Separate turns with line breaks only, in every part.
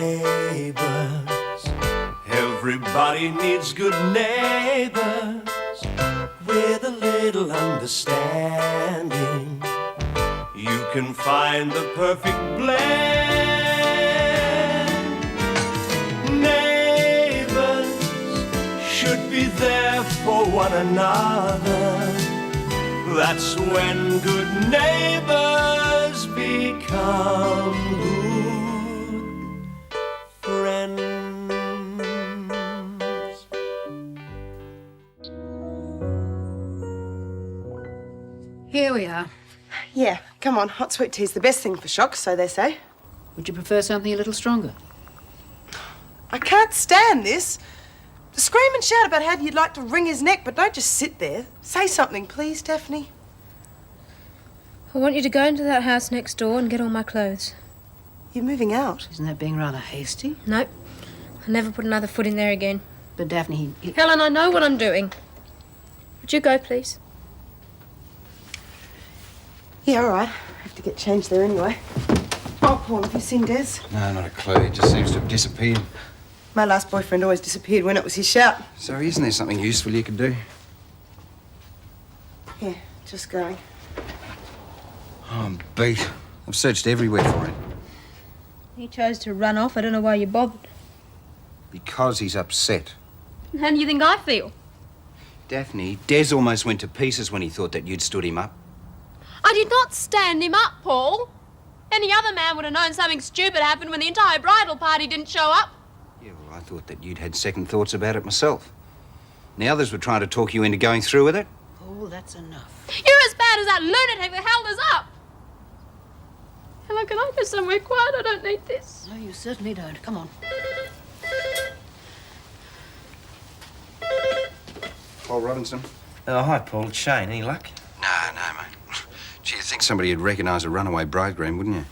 Neighbours, everybody needs good neighbours with a little understanding. You can find the perfect blend. Neighbours should be there for one another. That's when good neighbours become good friends.
Here we are.
Yeah, come on. Hot sweet tea's the best thing for shock, so they say.
Would you prefer something a little stronger?
I can't stand this. Scream and shout about how you'd like to wring his neck, but don't just sit there. Say something, please, Daphne.
I want you to go into that house next door and get all my clothes.
You're moving out.
Isn't that being rather hasty?
Nope. I'll never put another foot in there again.
But Daphne, he...
Helen, I know what I'm doing. Would you go, please?
Yeah, all right. I have to get changed there anyway. Oh, Paul, have you seen Des?
No, not a clue. He just seems to have disappeared.
My last boyfriend always disappeared when it was his shout.
So isn't there something useful you could do?
Yeah, just going.
Oh, I'm beat. I've searched everywhere for him.
He chose to run off. I don't know why you bothered.
Because he's upset.
How do you think I feel?
Daphne, Des almost went to pieces when he thought that you'd stood him up.
I did not stand him up, Paul. Any other man would have known something stupid happened when the entire bridal party didn't show up.
Yeah, well, I thought that you'd had second thoughts about it myself. And the others were trying to talk you into going through with it.
Oh, that's enough.
You're as bad as that lunatic that held us up. Helen, can I go somewhere quiet? I don't need this.
No, you certainly don't. Come on.
Paul Robinson?
Oh, hi, Paul. It's Shane. Any luck?
No, mate. Gee, you'd think somebody would recognise a runaway bridegroom, wouldn't you?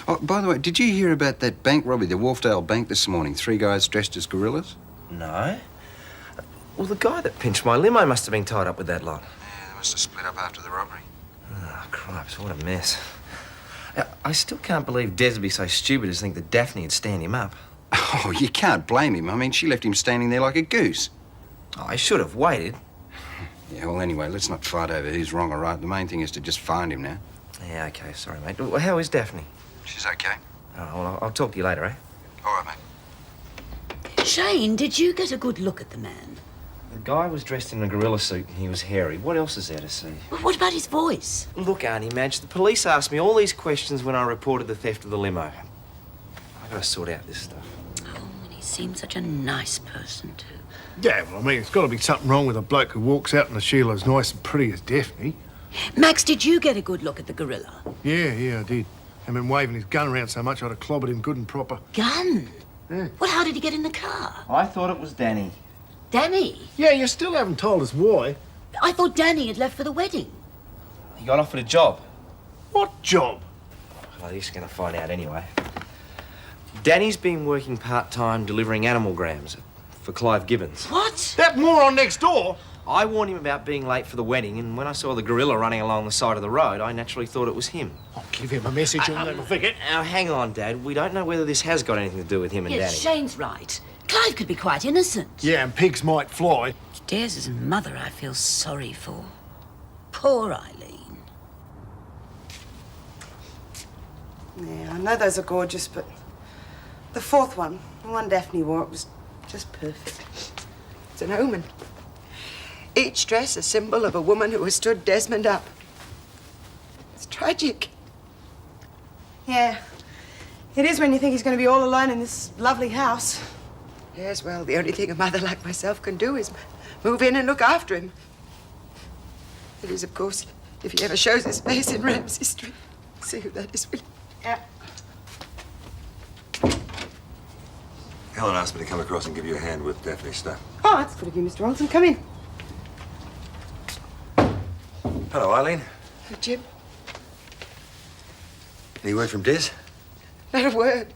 Oh, by the way, did you hear about that bank robbery, the Wharfdale Bank, this morning? 3 guys dressed as gorillas?
No. Well, the guy that pinched my limo must have been tied up with that lot.
Yeah, they must have split up after the robbery.
Oh, cripes, what a mess. I still can't believe Des would be so stupid as to think that Daphne would stand him up.
Oh, you can't blame him. I mean, she left him standing there like a goose.
Oh, I should have waited.
Yeah, well, anyway, let's not fight over who's wrong or right. The main thing is to just find him now.
Yeah, OK, sorry, mate. Well, how is Daphne?
She's okay.
Oh, well, I'll talk to you later, eh?
All right, mate.
Shane, did you get a good look at the man?
The guy was dressed in a gorilla suit and he was hairy. What else is there to see?
Well, what about his voice?
Look, Auntie Madge, the police asked me all these questions when I reported the theft of the limo. I've got to sort out this stuff.
Oh, and he seemed such a nice person, too.
Yeah, well, I mean, it's got to be something wrong with a bloke who walks out in a Sheila as nice and pretty as Daphne.
Max, did you get a good look at the gorilla?
Yeah, I did. I've been waving his gun around so much I'd have clobbered him good and proper.
Gun?
Yeah.
Well, how did he get in the car?
I thought it was Danny.
Danny?
Yeah, you still haven't told us why.
I thought Danny had left for the wedding.
He got offered a job.
What job?
Well, he's going to find out anyway. Danny's been working part-time delivering animalgrams for Clive Gibbons.
What?
That moron next door?
I warned him about being late for the wedding, and when I saw the gorilla running along the side of the road, I naturally thought it was him.
I'll give him a message and never forget.
Now, hang on, Dad. We don't know whether this has got anything to do with him and
Yes,
Danny.
Shane's right. Clive could be quite innocent.
Yeah, and pigs might fly.
Dares' mother I feel sorry for. Poor Eileen.
Yeah, I know those are gorgeous, but the fourth one, the one Daphne wore, it was just perfect. It's an omen. Each dress a symbol of a woman who has stood Desmond up. It's tragic. Yeah, it is when you think he's going to be all alone in this lovely house. Yes, well, the only thing a mother like myself can do is move in and look after him. It is, of course, if he ever shows his face in Ramsay Street. See who that is, will you? Yeah.
Helen asked me to come across and give you a hand with Daphne's stuff.
Oh, that's good of you, Mr. Olsen. Come in.
Hello, Eileen.
Oh, Jim.
Any word from Des?
Not a word.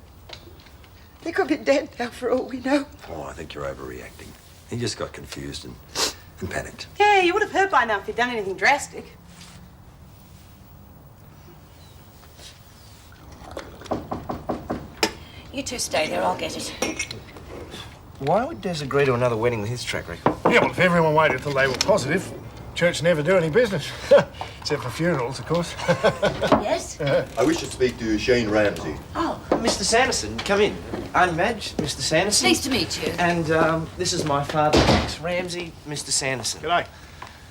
They could be dead now, for all we know.
Oh, I think you're overreacting. He just got confused and panicked.
Yeah, you would have heard by now if you'd done anything drastic.
You two stay there, I'll get it.
Why would Des agree to another wedding with his track record?
Yeah, well, if everyone waited till they were positive, church never do any business. Except for funerals, of course.
Yes?
I wish to speak to Shane Ramsay.
Oh,
Mr. Sanderson, come in. I'm Madge, Mr. Sanderson.
pleased to meet you.
And this is my father, Max Ramsay, Mr. Sanderson.
G'day.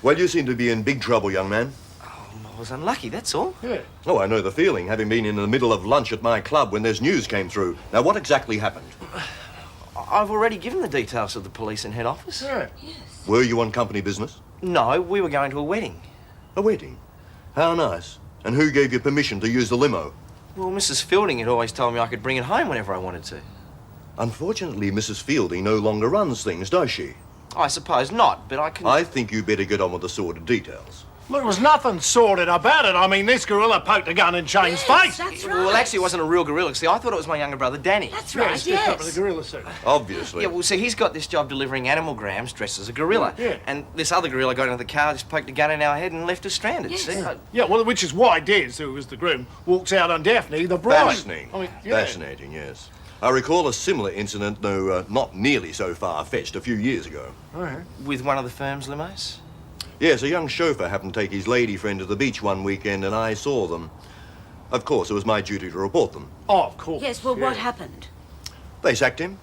Well, you seem to be in big trouble, young man.
I was unlucky, that's all.
Yeah.
Oh, I know the feeling, having been in the middle of lunch at my club when this news came through. Now, what exactly happened?
I've already given the details of the police and head office.
Yeah.
Were you on company business?
No, we were going to a wedding.
A wedding? How nice. And who gave you permission to use the limo?
Well, Mrs. Fielding had always told me I could bring it home whenever I wanted to.
Unfortunately, Mrs. Fielding no longer runs things, does she?
I suppose not, but I can...
I think you better get on with the sordid details.
Look, there was nothing sordid about it. I mean, this gorilla poked a gun in Shane's face.
That's right.
Well, actually, it wasn't a real gorilla. See, I thought it was my younger brother, Danny.
That's
Yeah,
right,
it's just up with
yes.
the gorilla suit.
Obviously.
Yeah, well, see, he's got this job delivering animalgrams dressed as a gorilla.
Yeah.
And this other gorilla got into the car, just poked a gun in our head and left us stranded,
Yes.
see?
Yeah, well, which is why Des, who was the groom, walks out on Daphne, the bride.
Fascinating.
I mean, yeah.
Fascinating, yes. I recall a similar incident, though not nearly so far-fetched, a few years ago.
All right.
With one of the firm's limos?
Yes, a young chauffeur happened to take his lady friend to the beach one weekend, and I saw them. Of course, it was my duty to report them.
Oh, of course.
Yes, well,
yeah.
what happened?
They sacked him.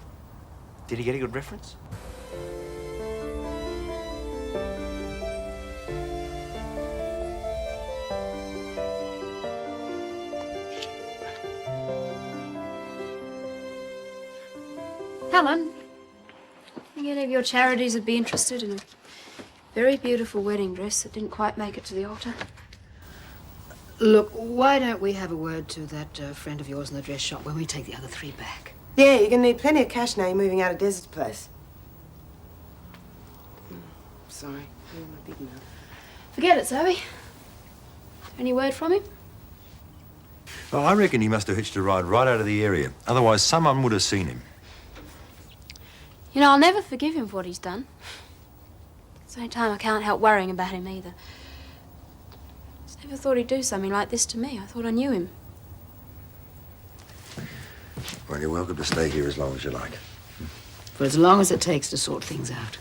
Did he get a good reference?
Helen, think any of your charities would be interested in a very beautiful wedding dress that didn't quite make it to the altar?
Look, why don't we have a word to that friend of yours in the dress shop when we take the other three back?
Yeah, you're gonna need plenty of cash now you're moving out of Desert's place. Sorry. Oh, my big mouth.
Forget it, Zoe. Any word from him?
Well, I reckon he must have hitched a ride right out of the area. Otherwise, someone would have seen him.
You know, I'll never forgive him for what he's done. At the same time, I can't help worrying about him either. I never thought he'd do something like this to me. I thought I knew him.
Well, you're welcome to stay here as long as you like.
For as long as it takes to sort things out.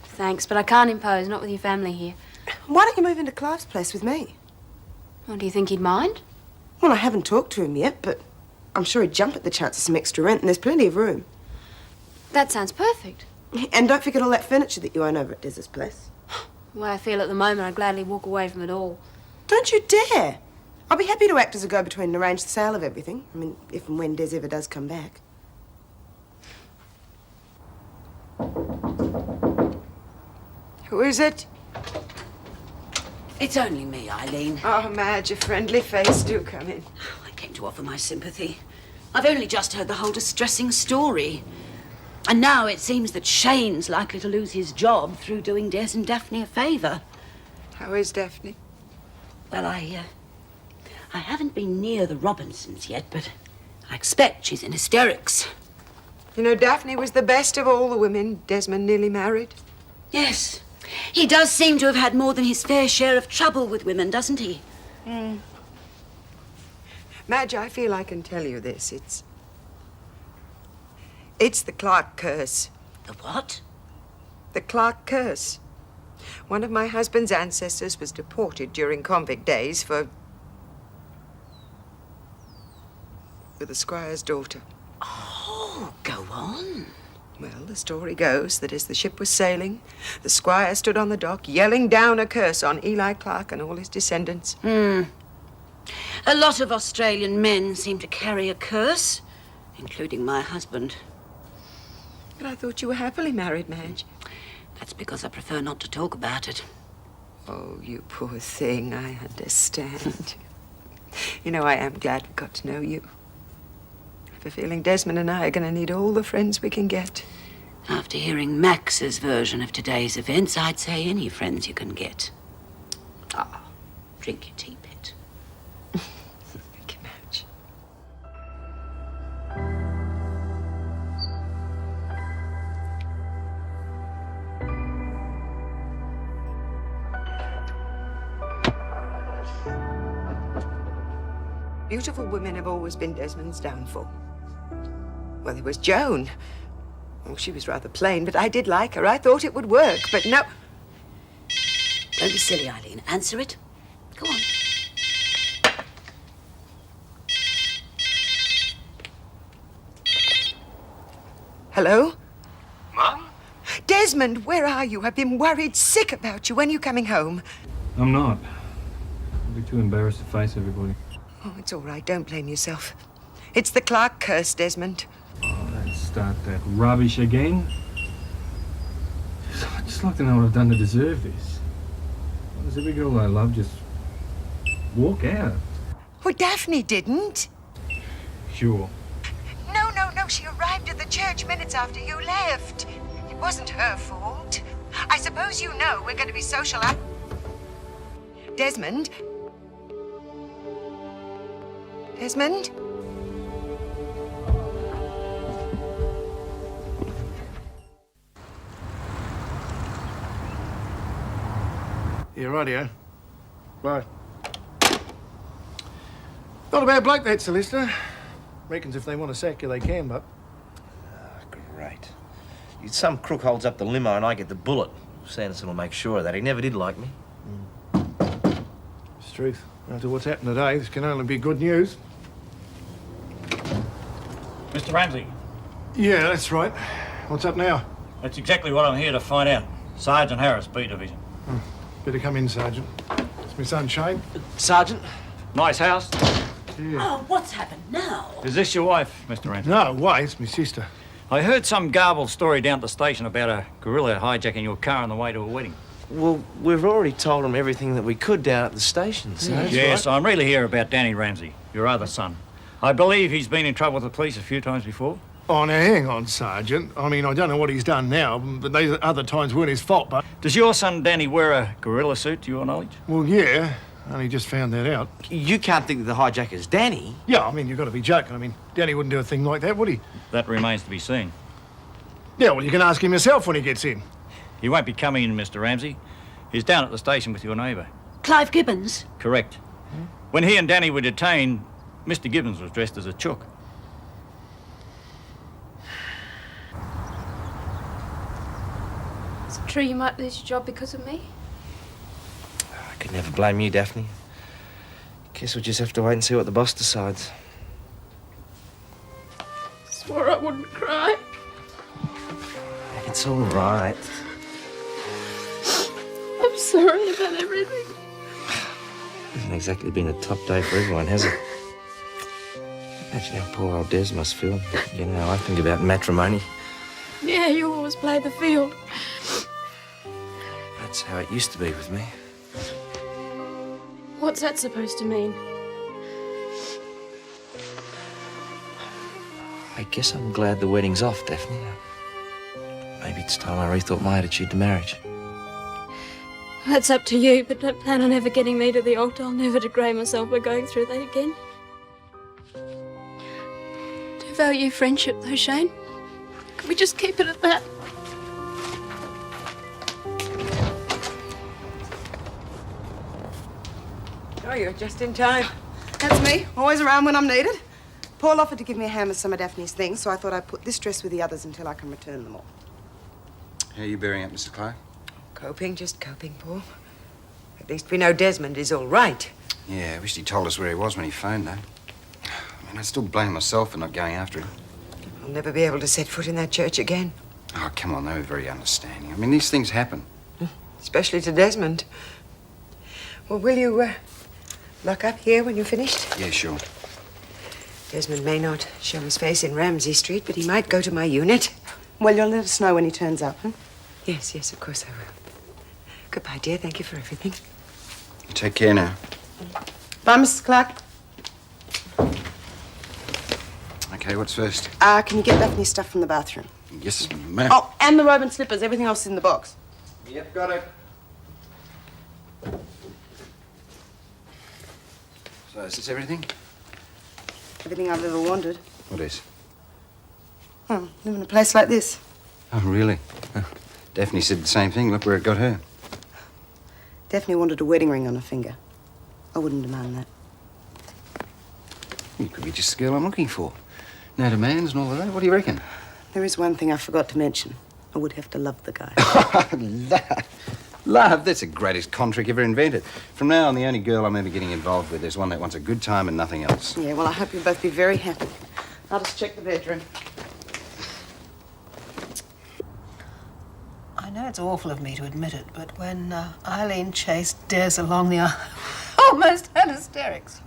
Thanks, but I can't impose, not with your family here.
Why don't you move into Clarke's place with me?
Well, do you think he'd mind?
Well, I haven't talked to him yet, but I'm sure he'd jump at the chance of some extra rent, and there's plenty of room.
That sounds perfect.
And don't forget all that furniture that you own over at Desert's place.
The way I feel at the moment, I'd gladly walk away from it all.
Don't you dare! I'll be happy to act as a go-between and arrange the sale of everything. I mean, if and when Des ever does come back. Who is it?
It's only me, Eileen.
Oh, Madge, a friendly face. Do come in.
I came to offer my sympathy. I've only just heard the whole distressing story. And now it seems that Shane's likely to lose his job through doing Des and Daphne a favour.
How is Daphne?
Well, I haven't been near the Robinsons yet, but I expect she's in hysterics.
You know, Daphne was the best of all the women Desmond nearly married.
Yes. He does seem to have had more than his fair share of trouble with women, doesn't he?
Madge, I feel I can tell you this. It's the Clarke curse.
The what?
The Clarke curse. One of my husband's ancestors was deported during convict days for the squire's daughter.
Oh, go on.
Well, the story goes that as the ship was sailing, the squire stood on the dock yelling down a curse on Eli Clarke and all his descendants.
A lot of Australian men seem to carry a curse, including my husband.
But I thought you were happily married, Madge.
That's because I prefer not to talk about it.
Oh, you poor thing, I understand. You know, I am glad we got to know you. I have a feeling Desmond and I are going to need all the friends we can get.
After hearing Max's version of today's events, I'd say any friends you can get. Ah, drink your tea, pet.
Thank you, Madge. Beautiful women have always been Desmond's downfall. Well, there was Joan. Oh, she was rather plain, but I did like her. I thought it would work, but no.
Don't be silly, Eileen. Answer it. Go on.
Hello?
Mum?
Desmond, where are you? I've been worried sick about you. When are you coming home?
I'm not. I'll be too embarrassed to face everybody.
Oh, it's all right. Don't blame yourself. It's the Clarke curse, Desmond.
Oh, don't start that rubbish again. I'd just like to know what I've done to deserve this. Why does every girl I love just walk out?
Well, Daphne didn't.
Sure.
No. She arrived at the church minutes after you left. It wasn't her fault. I suppose you know we're going to be social up. Desmond? Desmond?
Yeah, rightio. Right. Not a bad bloke, that solicitor. Reckons if they want to sack you, they can, but...
Great. Some crook holds up the limo and I get the bullet. Sanderson will make sure of that. He never did like me.
It's the truth. After what's happened today, this can only be good news.
Mr. Ramsay,
Yeah, that's right. What's up now?
that's exactly what I'm here to find out. Sergeant Harris, B Division.
Better come in, Sergeant. It's my son, Shane.
Sergeant?
Nice house.
Yeah.
Oh, what's happened now?
Is this your wife, Mr. Ramsay?
No, wait, it's my sister.
I heard some garbled story down at the station about a gorilla hijacking your car on the way to a wedding.
Well, we've already told him everything that we could down at the station, so...
Yes, I'm really here about Danny Ramsay, your other son. I believe he's been in trouble with the police a few times before.
Oh, now, hang on, Sergeant. I mean, I don't know what he's done now, but these other times weren't his fault, but...
Does your son Danny wear a gorilla suit, to your knowledge?
Well, yeah. I only just found that out.
You can't think that the hijacker's Danny.
Yeah, I mean, you've got to be joking. I mean, Danny wouldn't do a thing like that, would he?
That remains to be seen.
Yeah, well, you can ask him yourself when he gets in.
He won't be coming in, Mr. Ramsay. He's down at the station with your neighbour.
Clive Gibbons?
Correct. When he and Danny were detained, Mr. Gibbons was dressed as a chook.
Is it true you might lose your job because of me?
I could never blame you, Daphne. Guess we'll just have to wait and see what the boss decides.
Swore I wouldn't cry.
It's all right.
I'm sorry about everything.
Hasn't exactly been a top day for everyone, has it? Imagine how poor old Des must feel. You know how I think about matrimony.
Yeah, you always play the field.
That's how it used to be with me.
What's that supposed to mean?
I guess I'm glad the wedding's off, Daphne. Maybe it's time I rethought my attitude to marriage.
That's up to you, but don't plan on ever getting me to the altar. I'll never degrade myself by going through that again. Do value friendship, though, Shane. Can we just keep it at that?
Oh, you're just in time. That's me, always around when I'm needed. Paul offered to give me a hand with some of Daphne's things, so I thought I'd put this dress with the others until I can return them all.
How are you bearing up, Mr. Clarke?
Coping, just coping, Paul. At least we know Desmond is all right.
Yeah, I wish he'd told us where he was when he phoned, though. I mean, I still blame myself for not going after him.
I'll never be able to set foot in that church again.
Oh, come on, they were very understanding. I mean, these things happen.
Especially to Desmond. Well, will you, lock up here when you're finished?
Yeah, sure.
Desmond may not show his face in Ramsay Street, but he might go to my unit. Well, you'll let us know when he turns up, huh? Yes, of course I will. Goodbye, dear. Thank you for everything.
You take care now.
Bye, Mrs. Clarke.
Okay, what's first?
Can you get Daphne's stuff from the bathroom?
Yes, ma'am.
Oh, and the robe and slippers. Everything else is in the box.
Yep, got it. So, is this everything?
Everything I've ever wanted.
What is?
Oh, live in a place like this.
Oh, really? Daphne said the same thing. Look where it got her.
Daphne wanted a wedding ring on her finger. I wouldn't demand that.
You could be just the girl I'm looking for. No demands and all of that? What do you reckon?
There is one thing I forgot to mention. I would have to love the guy.
Love, that's the greatest con trick ever invented. From now on, the only girl I'm ever getting involved with is one that wants a good time and nothing else.
Yeah, well, I hope you'll both be very happy. I'll just check the bedroom. I know it's awful of me to admit it, but when Eileen chased Des along the aisle, I almost had hysterics.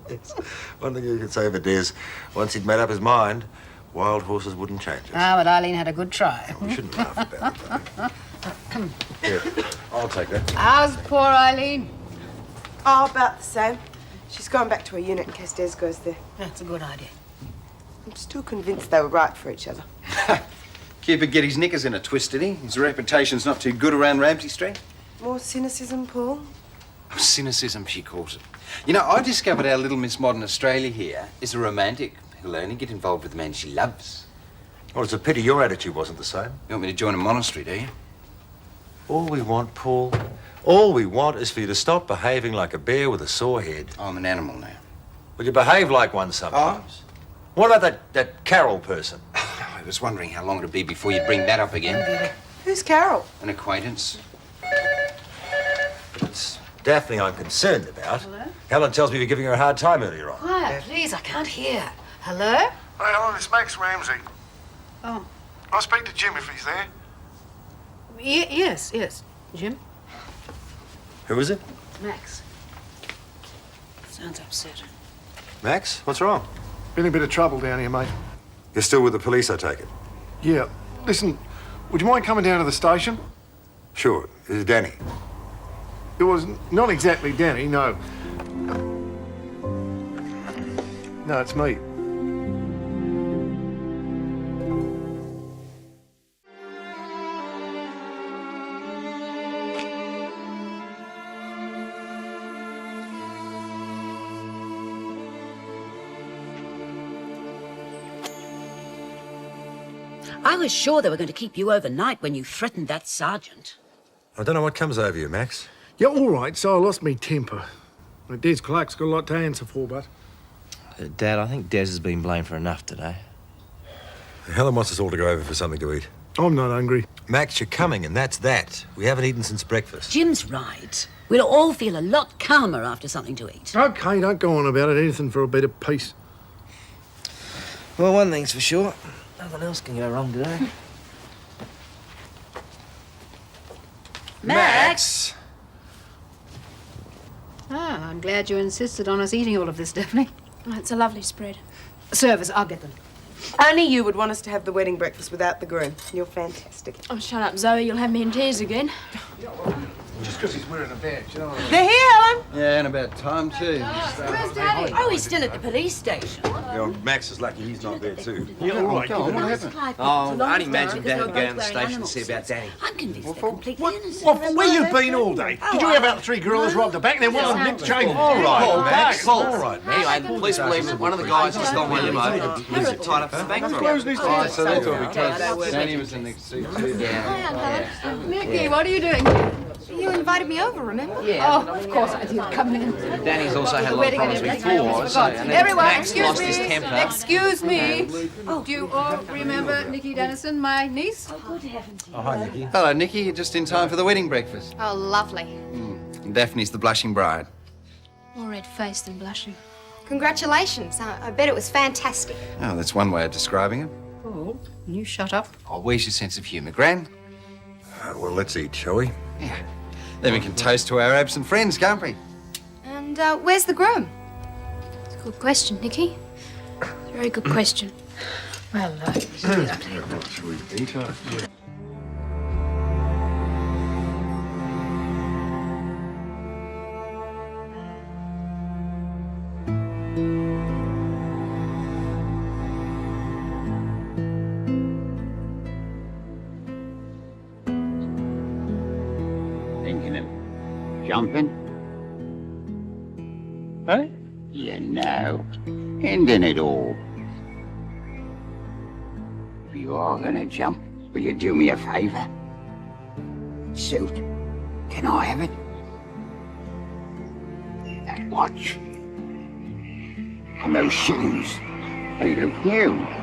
Yes. One thing you could say for Des, once he'd made up his mind, wild horses wouldn't change it.
Ah, but Eileen had a good try.
We shouldn't laugh about it, though. Here, I'll take that.
How's poor Eileen? Oh, about the same. She's gone back to her unit in case Des goes there. That's a good idea. I'm still convinced they were right for each other.
Cupid get his knickers in a twist, did he? His reputation's not too good around Ramsay Street.
More cynicism, Paul?
Oh, cynicism, she calls it. You know, I discovered our little Miss Modern Australia here is a romantic who'll only get involved with the man she loves.
Well, it's a pity your attitude wasn't the same.
You want me to join a monastery, do you?
All we want, Paul, all we want is for you to stop behaving like a bear with a sore head.
I'm an animal now.
Well, you behave like one sometimes. What about that Carol person?
I was wondering how long it'd be before you'd bring that up again.
Who's Carol?
An acquaintance.
It's Daphne I'm concerned about.
Hello?
Helen tells me you're giving her a hard time earlier on.
Quiet, please, I can't hear. Hello?
Hey, Helen, it's Max Ramsay.
Oh.
I'll speak to Jim if he's there.
Yes. Jim?
Who is it?
Max. Sounds upset.
Max, what's wrong?
Been in a bit of trouble down here, mate.
You're still with the police, I take it?
Yeah. Listen, would you mind coming down to the station?
Sure. This is Danny.
It was not exactly Danny, no. No, it's me.
I was sure they were going to keep you overnight when you threatened that sergeant.
I don't know what comes over you, Max.
Yeah, all right, so I lost me temper. Des Clarke's got a lot to answer for, but...
Dad, I think Des has been blamed for enough today.
Helen wants us all to go over for something to eat.
I'm not hungry.
Max, you're coming, and that's that. We haven't eaten since breakfast.
Jim's right. We'll all feel a lot calmer after something to eat.
OK, don't go on about it. Anything for a bit of peace.
Well, one thing's for sure. Nothing else can go wrong today.
Max!
Ah, I'm glad you insisted on us eating all of this, Daphne.
Oh, it's a lovely spread.
Servers, I'll get them.
Only you would want us to have the wedding breakfast without the groom. You're fantastic.
Oh, shut up, Zoe. You'll have me in tears again.
Just because he's wearing a badge, you know what I mean?
They're here, Helen!
Yeah, and about time, too.
Where's Daddy?
Oh, he's still at the police station.
Max is lucky he's not there, too.
Yeah, all right.
Go on, what happened?
Oh, I'd imagine Dad would go down the station to see about Danny.
I'm convinced they're completely innocent.
Well, where you been all day? Did you hear about the three gorillas robbed the bank? There wasn't Nick Chamber.
All right, Max. All right.
Anyway, the police believe that one of the guys who stole my limo was tied up for the bank robbery.
Oh, so that's what we told Danny was in the suit, too.
Nicky, what are you doing?
You invited me over, remember?
Yeah. Oh, of course I did. Come in.
Danny's also had a lot of problems before, so... and then
Everyone,
Max
excuse
lost
me.
his temper.
Excuse me. Do you all remember Nicky Dennison, my niece?
Oh, hi, Nikki. Hello, Nikki. You're just in time for the wedding breakfast.
Oh, lovely.
And Daphne's the blushing bride.
More red-faced than blushing.
Congratulations. I bet it was fantastic.
Oh, that's one way of describing it.
Oh, you shut up.
Oh, where's your sense of humour, Gran?
Well, let's eat, shall we?
Yeah. Then we can toast to our absent friends, can't we?
And where's the groom?
It's a good question, Nicky. It's a very good question.
Well,
Shall we eat? Yeah.
Thinking of jumping? Huh? You know, ending it all. If you are gonna jump, will you do me a favour? Suit, can I have it? That watch. And those shoes. He looked new.